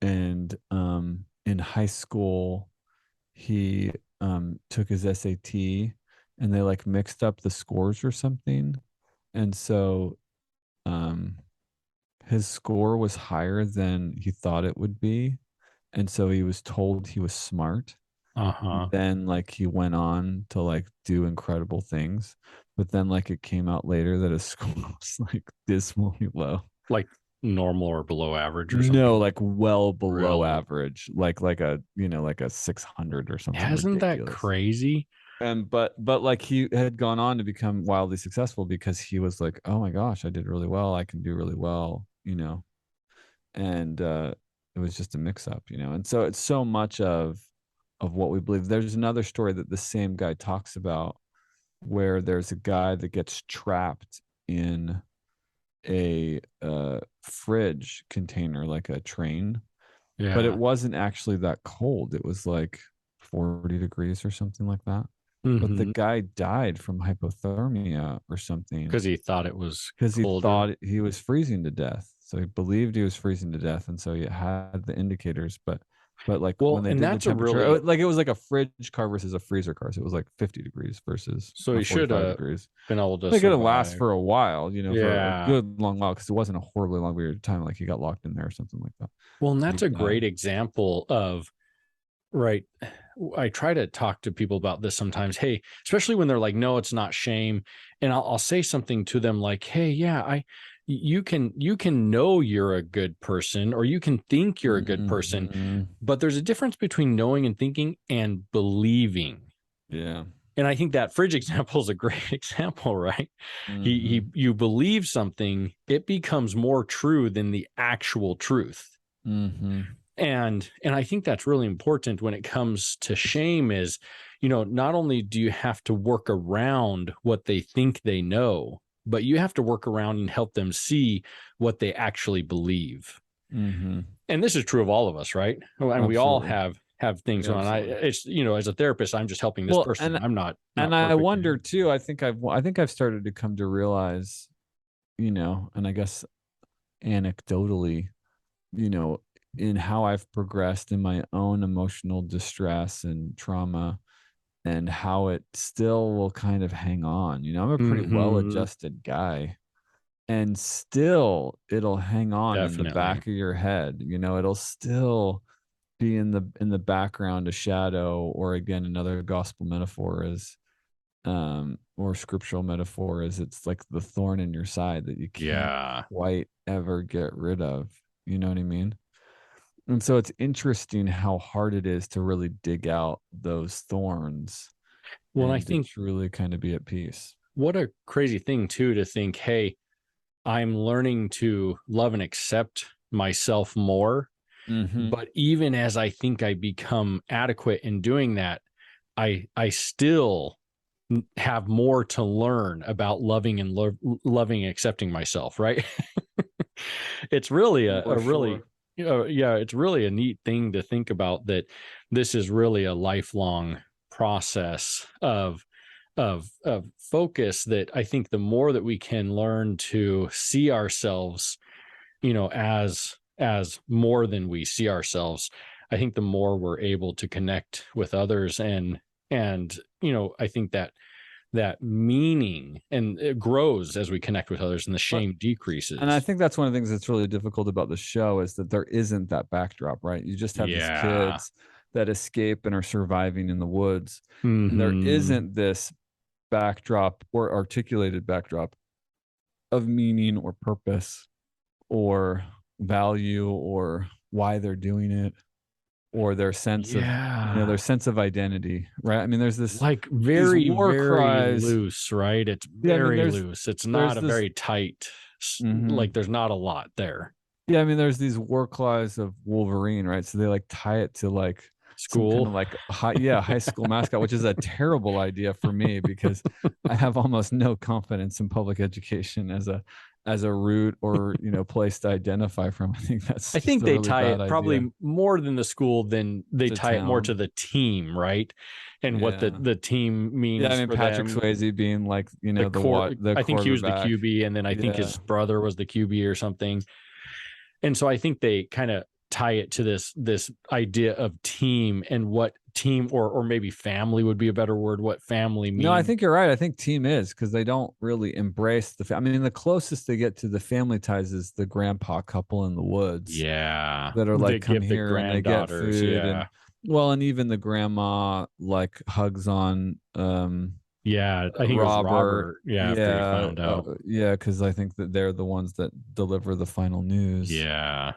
And in high school, he took his SAT and they like mixed up the scores or something. And so um his score was higher than he thought it would be. And so he was told he was smart. Uh-huh. Then like he went on to like do incredible things. But then like it came out later that his score was like dismally low. Like normal or below average or No, something. like well below Really? average. Like a, you know, like a 600 or something Hasn't that ridiculous. crazy? And but like he had gone on to become wildly successful because he was like, oh my gosh, I did really well, I can do really well, you know. And it was just a mix up, you know. And so it's so much of what we believe. There's another story that the same guy talks about where there's a guy that gets trapped in a fridge container like a train, but it Yeah. wasn't actually that cold. It was like 40 degrees or something like that. But the Mhm. guy died from hypothermia or something Because he thought it was because he colder. thought he was freezing to death. So he believed he was freezing to death, and so he had the indicators. But like when Well, they and did the that's a temperature, really, like it was like a fridge car versus a freezer car. So it was like 50 degrees versus so he should 45 have degrees. been able to They could have last survive. for a while, you know, for a Yeah. good long while because it wasn't a horribly long period of time. Like he got locked in there or something like that. Well, and And he that's a died. great example of, right. I try to talk to people about this sometimes. Hey, especially when they're like, no, it's not shame. And I'll say something to them like, hey, yeah, you can know you're a good person, or you can think you're a good person, Mhm. but there's a difference between knowing and thinking and believing. Yeah. And I think that fridge example is a great example, right? Hmm. You believe something, it becomes more true than the actual truth. Hmm. And I think that's really important when it comes to shame is, not only do you have to work around what they think they know, but you have to work around and help them see what they actually believe. Hmm. And this is true of all of us, right? And we all Absolutely. have things going on. Absolutely. It's, as a therapist, I'm just helping this Well, person. I'm not and I perfect in wonder it. too. I think I've started to come to realize, you know, and I guess anecdotally, you know, in how I've progressed in my own emotional distress and trauma, and how it still will kind of hang on. You know, I'm a pretty Mhm. well-adjusted guy, and still it'll hang on in the Definitely. back of your head. You know, it'll still be in the background, a shadow, or again, another gospel metaphor is or scriptural metaphor is it's like the thorn in your side that you can't Yeah. quite ever get rid of. You know what I mean? And so it's interesting how hard it is to really dig out those thorns Well, and I and to think truly kind of be at peace. what a crazy thing too to think, hey, I'm learning to love and accept myself more. Mhm. But even as I think I become adequate in doing that, I still have more to learn about loving and loving and accepting myself, right? It's really For a really, sure. yeah, it's really a neat thing to think about, that this is really a lifelong process of focus, that I think the more that we can learn to see ourselves, as more than we see ourselves, I think the more we're able to connect with others, And I think that meaning, and it grows as we connect with others, and the But shame and I decreases. think that's one of the things that's really difficult about the show is that there isn't that backdrop, right? You just have these Yeah. kids that escape and are surviving in the woods, and there Hmm. isn't this backdrop or articulated backdrop of meaning or purpose or value or why they're doing it or their sense of their Yeah. sense of identity, right? I mean, there's Like these very, war very cries. loose, right? It's Yeah, I mean, very loose. It's not there's a this. very tight, Mhm. like there's not a lot there. Yeah, I mean, there's these war cries of Wolverine, right? So they like tie it to like some kind School. of like high school mascot, which is a terrible idea for me because I have almost no confidence in public education as a route or place to identify from. I think that's I just think a they really tie bad it idea. probably more than the school, than they The tie it more to town. the team, right? And what the Yeah. the team Yeah, I means mean for Patrick them. Swayze being like, The core, the I think he was the quarterback. QB, and then I think Yeah. his brother was the QB or something. And so I think they kind of tie it to this idea of team, and what team, or maybe family would be a better word, what family No, I means. think you're right. I think team is because they don't really embrace I mean, the closest they get to the family ties is the grandpa couple in the woods Yeah. that are like, They come give the here and they get granddaughters. food and Yeah. well, and even the grandma like hugs on Yeah. I think it was Robert. Robert. Yeah. After he Yeah, found out. yeah, because I think that they're the ones that deliver the final news. Yeah.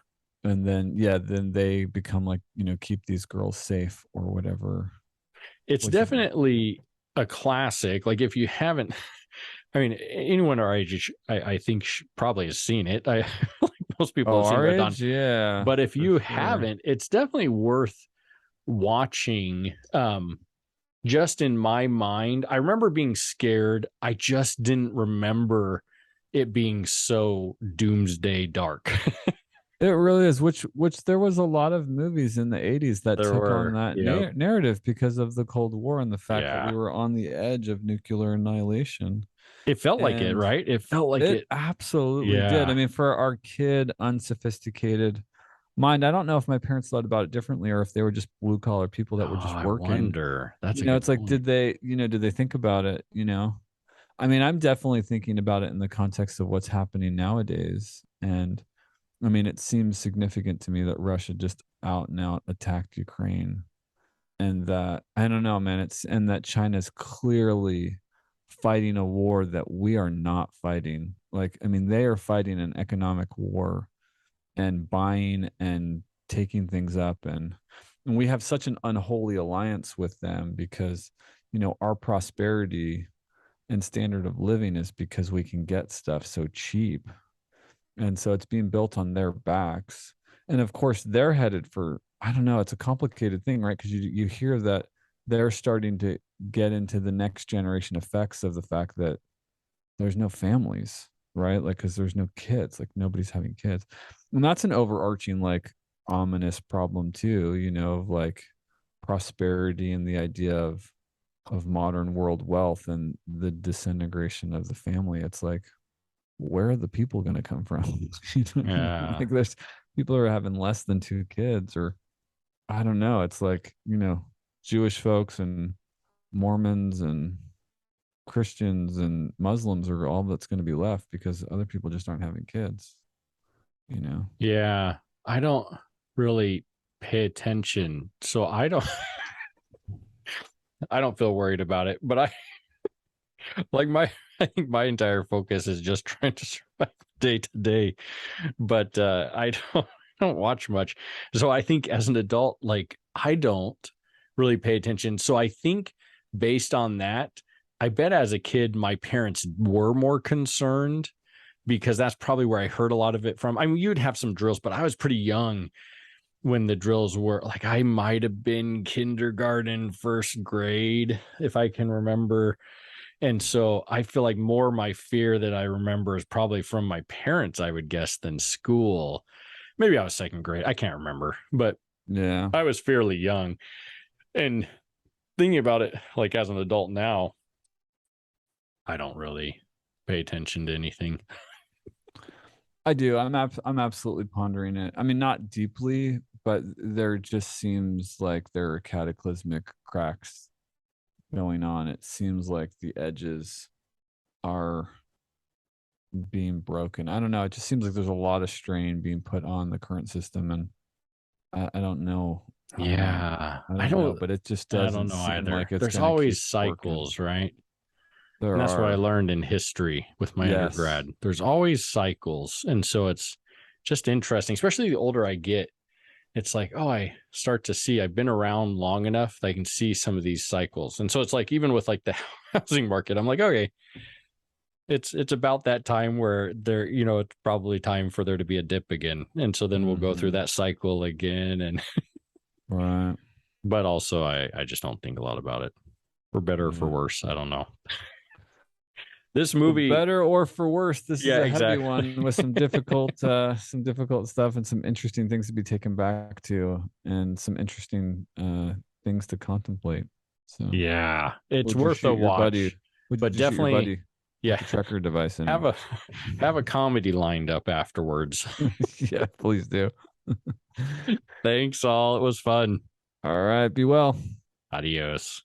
And then then they become like, keep these girls safe or whatever. It's Which is definitely a classic. Like if you haven't, I mean, anyone our age, I think probably has seen it. Like most people oh, have seen our Red Dawn. age, yeah, But if for you sure. haven't, it's definitely worth watching. Just in my mind, I remember being scared. I just didn't remember it being so doomsday dark. It really is, which there was a lot of movies in the 80s that There took on were, that yeah, narrative because of the Cold War and the fact that we yeah. were on the edge of nuclear annihilation. It felt like it, And right? It felt like it it. absolutely did. I Yeah. mean, for our kid, unsophisticated mind, I don't know if my parents thought about it differently or if they were just blue collar people Oh, that were just I working. wonder. That's a good It's like, point. did they think about it? I mean, I'm definitely thinking about it in the context of what's happening nowadays. And I mean, it seems significant to me that Russia just out and out attacked Ukraine and that I don't know, man, and that China's clearly fighting a war that we are not fighting. Like, I mean, they are fighting an economic war and buying and taking things up and we have such an unholy alliance with them because our prosperity and standard of living is because we can get stuff so cheap and so it's being built on their backs and of course they're headed for I don't know, it's a complicated thing, right? Because you hear that they're starting to get into the next generation effects of the fact that there's no families, right? Like because there's no kids, like nobody's having kids, and that's an overarching like ominous problem too, of like prosperity and the idea of modern world wealth and the disintegration of the family. It's like where are the people going to come from? You know what I mean? Yeah. Like there's people who are having less than two kids, or I don't know. It's like, Jewish folks and Mormons and Christians and Muslims are all that's going to be left because other people just aren't having kids, you know? Yeah. I don't really pay attention. So I don't feel worried about it. But I like I think my entire focus is just trying to survive day to day. But I don't watch much. So I think as an adult, like I don't really pay attention. So I think based on that, I bet as a kid my parents were more concerned, because that's probably where I heard a lot of it from. I mean, you'd have some drills, but I was pretty young when the drills were. Like I might have been kindergarten, first grade, if I can remember. And so I feel like more my fear that I remember is probably from my parents, I would guess, than school. Maybe I was second grade. I can't remember, but Yeah. I was fairly young. And thinking about it, like as an adult now, I don't really pay attention to anything. I do. I'm absolutely pondering it. I mean, not deeply, but there just seems like there are cataclysmic cracks going on. It seems like the edges are being broken. I don't know. It just seems like there's a lot of strain being put on the current system, and I don't know. Yeah. I don't know, but it just I don't doesn't know seem either. like it's There's going to keep always working. cycles, right? There And that's what I are. learned in history with my Yes. undergrad. There's always cycles. And so it's just interesting, especially the older I get. It's like, oh, I start to see I've been around long enough that I can see some of these cycles. And so it's like, even with like the housing market, I'm like, okay, it's about that time where there, it's probably time for there to be a dip again. And so then we'll go through that cycle again. And Right. but also I just don't think a lot about it. For better or for Yeah. worse. I don't know. This For movie, better or for worse, this is yeah, a heavy exactly. one with some difficult stuff and some interesting things to be taken back to, and some interesting things to contemplate. So Yeah, it's would you worth a shoot your buddy? watch, Would but you shoot your definitely, buddy with yeah, the tracker device have anyway? a have a comedy lined up afterwards. Yeah, please do. Thanks all. It was fun. All right, be well. Adios.